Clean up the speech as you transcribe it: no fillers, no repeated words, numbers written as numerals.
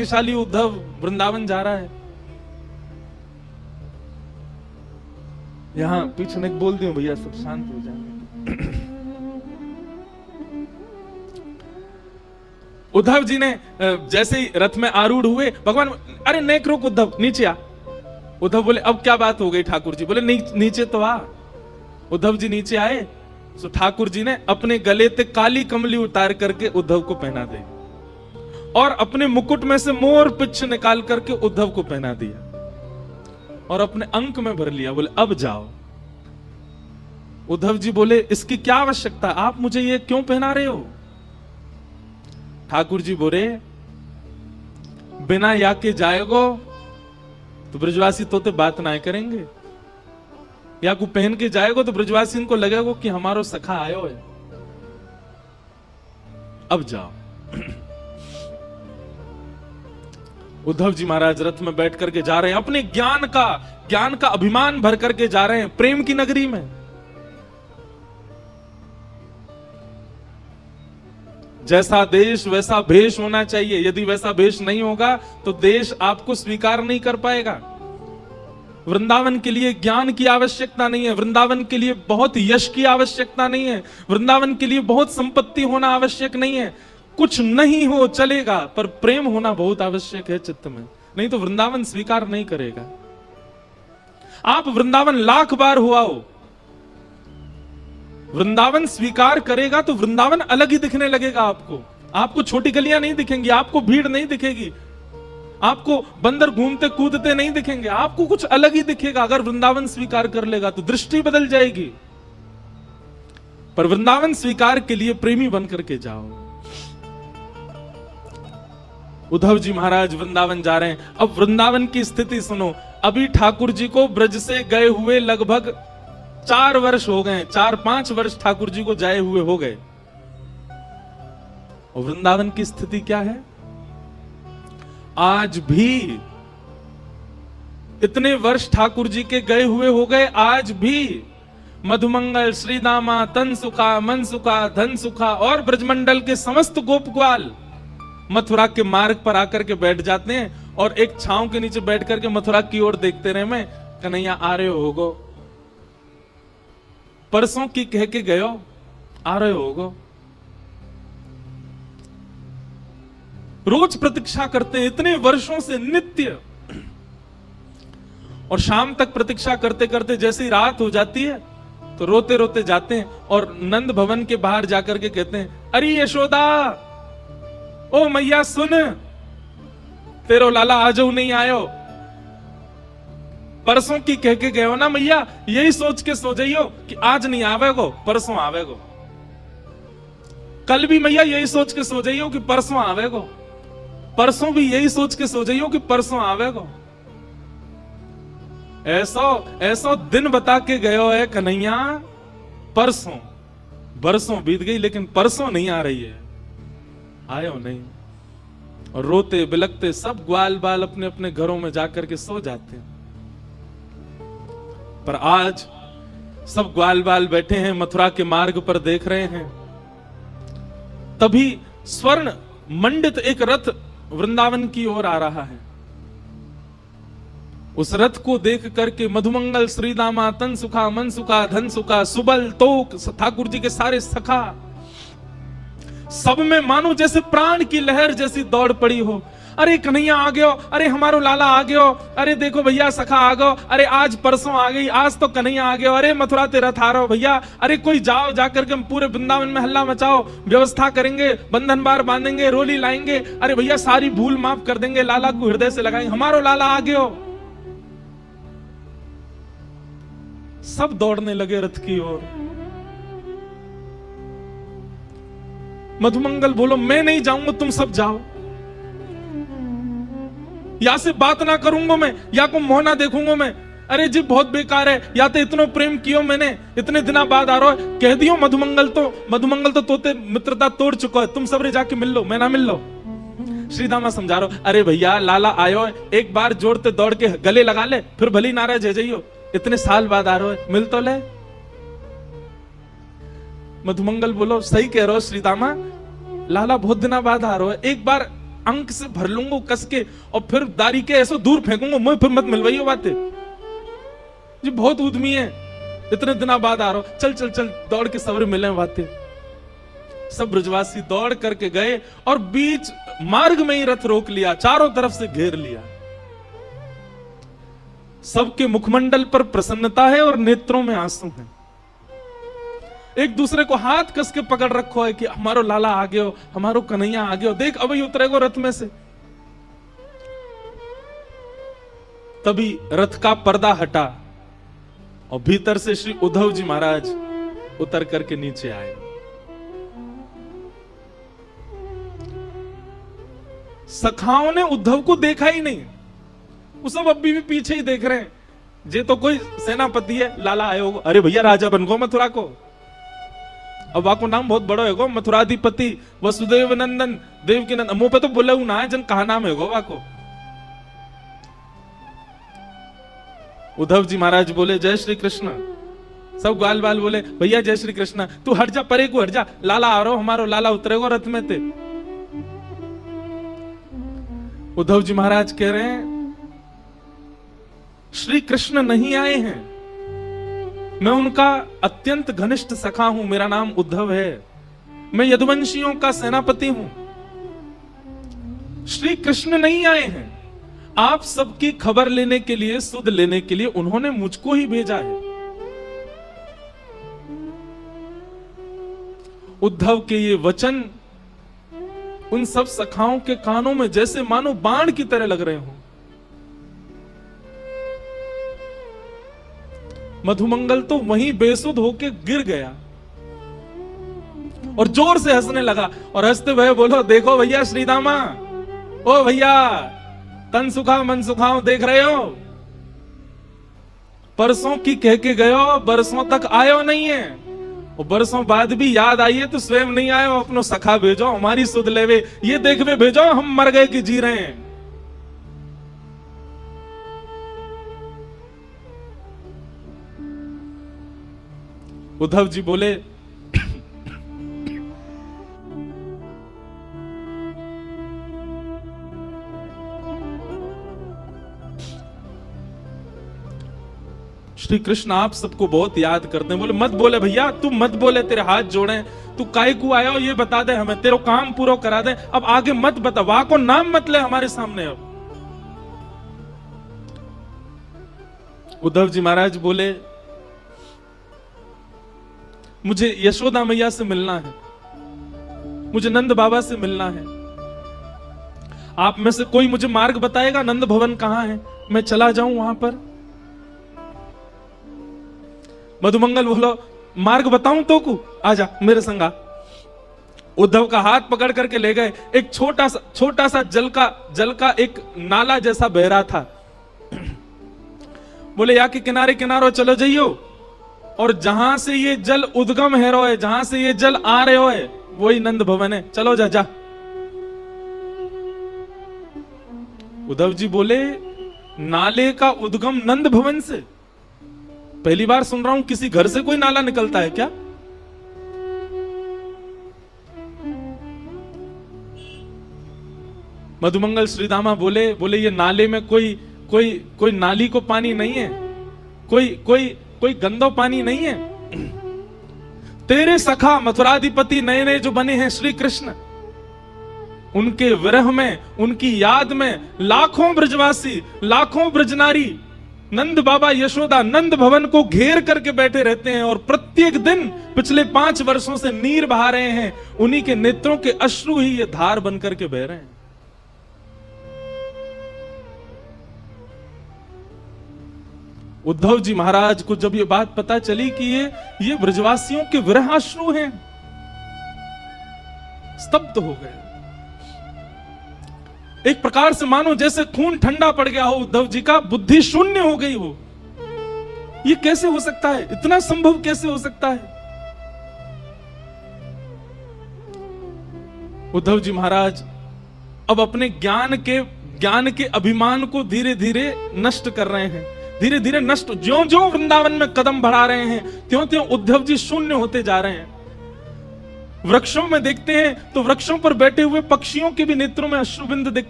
भाग्यशाली उद्धव वृंदावन जा रहा है। यहां पीछे नहीं बोल दियो भैया, सब शांत हो जाए। उद्धव जी ने जैसे ही रथ में आरूढ़ हुए, भगवान अरे नेक रोक उद्धव, नीचे आ। उद्धव बोले अब क्या बात हो गई ठाकुर जी? बोले नीचे तो आ। उद्धव जी नीचे आए तो ठाकुर जी ने अपने गले से काली कमली उतार करके उद्धव को पहना दी और अपने मुकुट में से मोर पिच्छ निकाल करके उद्धव को पहना दिया और अपने अंक में भर लिया। बोले अब जाओ। उद्धव जी बोले इसकी क्या आवश्यकता, आप मुझे ये क्यों पहना रहे हो? ठाकुर जी बोले बिना या के जाएगो तो ब्रजवासी तोते बात ना करेंगे, या को पहन के जाएगो तो ब्रजवासी इनको लगेगा कि हमारो सखा आयो है। अब जाओ। उद्धव जी महाराज रथ में बैठ करके जा रहे हैं, अपने ज्ञान का अभिमान भर करके जा रहे हैं प्रेम की नगरी में। जैसा देश वैसा भेष होना चाहिए, यदि वैसा भेष नहीं होगा तो देश आपको स्वीकार नहीं कर पाएगा। वृंदावन के लिए ज्ञान की आवश्यकता नहीं है, वृंदावन के लिए बहुत यश की आवश्यकता नहीं है, वृंदावन के लिए बहुत संपत्ति होना आवश्यक नहीं है। कुछ नहीं हो चलेगा, पर प्रेम होना बहुत आवश्यक है चित्त में, नहीं तो वृंदावन स्वीकार नहीं करेगा। आप वृंदावन लाख बार हुआ हो, वृंदावन स्वीकार करेगा तो वृंदावन अलग ही दिखने लगेगा आपको। आपको छोटी गलियां नहीं दिखेंगी, आपको भीड़ नहीं दिखेगी, आपको बंदर घूमते कूदते नहीं दिखेंगे, आपको कुछ अलग ही दिखेगा। अगर वृंदावन स्वीकार कर लेगा तो दृष्टि बदल जाएगी। पर वृंदावन स्वीकार के लिए प्रेमी बन करके जाओ। उद्धव जी महाराज वृंदावन जा रहे हैं। अब वृंदावन की स्थिति सुनो। अभी ठाकुर जी को ब्रज से गए हुए लगभग 4 वर्ष हो गए, 4-5 वर्ष ठाकुर जी को जाए हुए हो गए। और वृंदावन की स्थिति क्या है? आज भी इतने वर्ष ठाकुर जी के गए हुए हो गए, आज भी मधुमंगल, श्रीदामा, तनसुखा, मनसुखा, धनसुखा और ब्रजमंडल के समस्त गोप ग्वाल मथुरा के मार्ग पर आकर के बैठ जाते हैं और एक छांव के नीचे बैठ करके मथुरा की ओर देखते रहे। मैं कन्हैया आ रहे होगो, परसों की कह के गयो, आ रहे होगो। रोज प्रतीक्षा करते हैं इतने वर्षों से नित्य, और शाम तक प्रतीक्षा करते करते जैसे ही रात हो जाती है तो रोते रोते जाते हैं और नंद भवन के बाहर जाकर के कहते हैं अरे यशोदा, ओ मैया सुन, तेरो लाला आजो नहीं आयो। परसों की कह के गए हो ना मैया, यही सोच के सो जाइयो कि आज नहीं आवेगो, परसों आवेगो। कल भी मैया यही सोच के सो जाइयो कि परसों आवेगो, परसों भी यही सोच के सो जाइयो कि परसों आवेगो। ऐसो दिन बता के गयो है कन्हैया, परसों बरसों बीत गई लेकिन परसों नहीं आ रही है, आयो नहीं। और रोते बिलकते सब ग्वाल बाल अपने अपने घरों में जाकर के सो जाते हैं। पर आज सब ग्वाल बाल बैठे हैं मथुरा के मार्ग पर देख रहे हैं। तभी स्वर्ण मंडित एक रथ वृंदावन की ओर आ रहा है। उस रथ को देख करके मधुमंगल, श्रीदामा, तनसुखा, मनसुखा, धनसुखा, सुबल, तोक, ठाकुर जी के सारे सखा, सब में मानो जैसे प्राण की लहर जैसी दौड़ पड़ी हो। अरे कन्हैया आ गयो, अरे हमारो लाला आ गयो, अरे देखो भैया सखा आ गयो, अरे आज परसों आ गई, आज तो कन्हैया आ गयो, अरे मथुरा ते रथ आ रहा हो भैया, अरे कोई जाओ, जाकर के हम पूरे वृंदावन में हल्ला मचाओ, व्यवस्था करेंगे, बंधन बार बांधेंगे, रोली लाएंगे, अरे भैया सारी भूल माफ कर देंगे, लाला को हृदय से लगाएंगे, हमारो लाला आ गयो। सब दौड़ने लगे रथ की ओर। मधुमंगल बोलो मैं नहीं जाऊंगा, तुम सब जाओ, या से बात ना करूंगा मैं, या को मोहना देखूंगा मैं। अरे जी बहुत बेकार है, या तो इतना प्रेम कियो मैंने, इतने दिना बाद आ रहा है, कह दियो मधुमंगल तो तोते मित्रता तोड़ चुका है, तुम सब रे जाके मिल लो, मैं ना मिल लो। श्रीदामा समझा रहा, अरे भैया लाला आयो, एक बार जोड़ते दौड़ के गले लगा ले, फिर भली नाराज है जाइयो, इतने साल बाद आ रहा है, मिल तो ले। मधुमंगल बोलो सही कह रहे हो श्रीदामा, लाला बहुत दिना बाद आ रहा है, एक बार अंक से भर लूंगा कस के और फिर दारी के ऐसे दूर फेंकूंगा, मैं फिर मत मिलवाइयो बातें जी, बहुत उद्यमी है, इतने दिनों बाद आ रहा हूं, चल चल चल दौड़ के सवेरे मिले बातें। सब ब्रजवासी दौड़ करके गए और बीच मार्ग में ही रथ रोक लिया, चारों तरफ से घेर लिया। सबके मुखमंडल पर प्रसन्नता है और नेत्रों में आंसू हैं। एक दूसरे को हाथ कस के पकड़ रखो है कि हमारो लाला आ गयो, हमारो कन्हैया आ गयो, देख अभी उतरेगो रथ में से। तभी रथ का पर्दा हटा और भीतर से श्री उद्धव जी महाराज उतर करके नीचे आए। सखाओं ने उद्धव को देखा ही नहीं, वो सब अभी भी पीछे ही देख रहे हैं। जे तो कोई सेनापति है, लाला आयो, अरे भैया राजा बन गो मथुरा को, अब वाको नाम बहुत बड़ो है गो, मथुराधिपति वसुदेव नंदन देव के नंदन, मुंह पे तो बोले ना है जन कहा नाम है गो वाको। उद्धव जी महाराज बोले जय श्री कृष्ण। सब ग्वाल बाल बोले भैया जय श्री कृष्ण, तू हट जा, परे को हट जा, लाला आ रहा हो, हमारो लाला उतरेगो रथ में थे। उद्धव जी महाराज कह रहे हैं श्री कृष्ण नहीं आए हैं, मैं उनका अत्यंत घनिष्ठ सखा हूं, मेरा नाम उद्धव है, मैं यदुवंशियों का सेनापति हूं। श्री कृष्ण नहीं आए हैं, आप सबकी खबर लेने के लिए, सुध लेने के लिए उन्होंने मुझको ही भेजा है। उद्धव के ये वचन उन सब सखाओं के कानों में जैसे मानो बाण की तरह लग रहे हो। मधुमंगल तो वहीं बेसुध होके गिर गया और जोर से हंसने लगा और हंसते हुए बोलो देखो भैया श्रीदामा, ओ भैया तन सुखा मन सुखाओ, देख रहे हो परसों की कह के गयो, बरसों तक आयो नहीं है, और बरसों बाद भी याद आई है तो स्वयं नहीं आयो, अपनो सखा भेजो हमारी सुध लेवे, ये देखवे भेजो हम मर गए कि जी रहे हैं। उद्धव जी बोले श्री कृष्ण आप सबको बहुत याद करते हैं। बोले मत बोले भैया, तू मत बोले, तेरे हाथ जोड़े, तू काय को आया हो ये बता दे हमें, तेरा काम पूरा करा दे, अब आगे मत बता, वाह को नाम मत ले हमारे सामने। अब उद्धव जी महाराज बोले मुझे यशोदा मैया से मिलना है, मुझे नंद बाबा से मिलना है, आप में से कोई मुझे मार्ग बताएगा, नंद भवन कहां है, मैं चला जाऊं वहां पर। मधुमंगल बोलो मार्ग बताऊं तो को, आजा मेरे संगा। उद्धव का हाथ पकड़ करके ले गए, एक छोटा सा जल का एक नाला जैसा बह रहा था। बोले या के किनारे किनारो चलो जाइयो, और जहां से ये जल उद्गम है रो है, जहां से ये जल आ रहे हो है वही नंद भवन है, चलो जा जा। उद्धव जी बोले नाले का उद्गम नंद भवन से, पहली बार सुन रहा हूं किसी घर से कोई नाला निकलता है क्या। मधुमंगल श्रीदामा बोले ये नाले में कोई नाली को पानी नहीं है, कोई गंदो पानी नहीं है। तेरे सखा मथुराधिपति नए नए जो बने हैं श्री कृष्ण, उनके विरह में, उनकी याद में लाखों ब्रजवासी, लाखों ब्रजनारी नंद बाबा यशोदा नंद भवन को घेर करके बैठे रहते हैं और प्रत्येक दिन पिछले 5 वर्षों से नीर बहा रहे हैं, उन्हीं के नेत्रों के अश्रु ही ये धार बनकर के बह रहे हैं। उद्धव जी महाराज को जब ये बात पता चली कि ये ब्रजवासियों के विरहाश्रु हैं, स्तब्ध हो गए। एक प्रकार से मानो जैसे खून ठंडा पड़ गया हो उद्धव जी का, बुद्धि शून्य हो गई हो। ये कैसे हो सकता है, इतना संभव कैसे हो सकता है। उद्धव जी महाराज अब अपने ज्ञान के अभिमान को धीरे धीरे नष्ट कर रहे हैं, धीरे धीरे नष्ट, ज्यों ज्यों वृंदावन में कदम बढ़ा रहे हैं त्यों त्यों उद्धव जी शून्य होते जा रहे हैं। वृक्षों में देखते हैं तो वृक्षों पर बैठे हुए पक्षियों के भी नेत्रों में अश्रुबिंद दिखते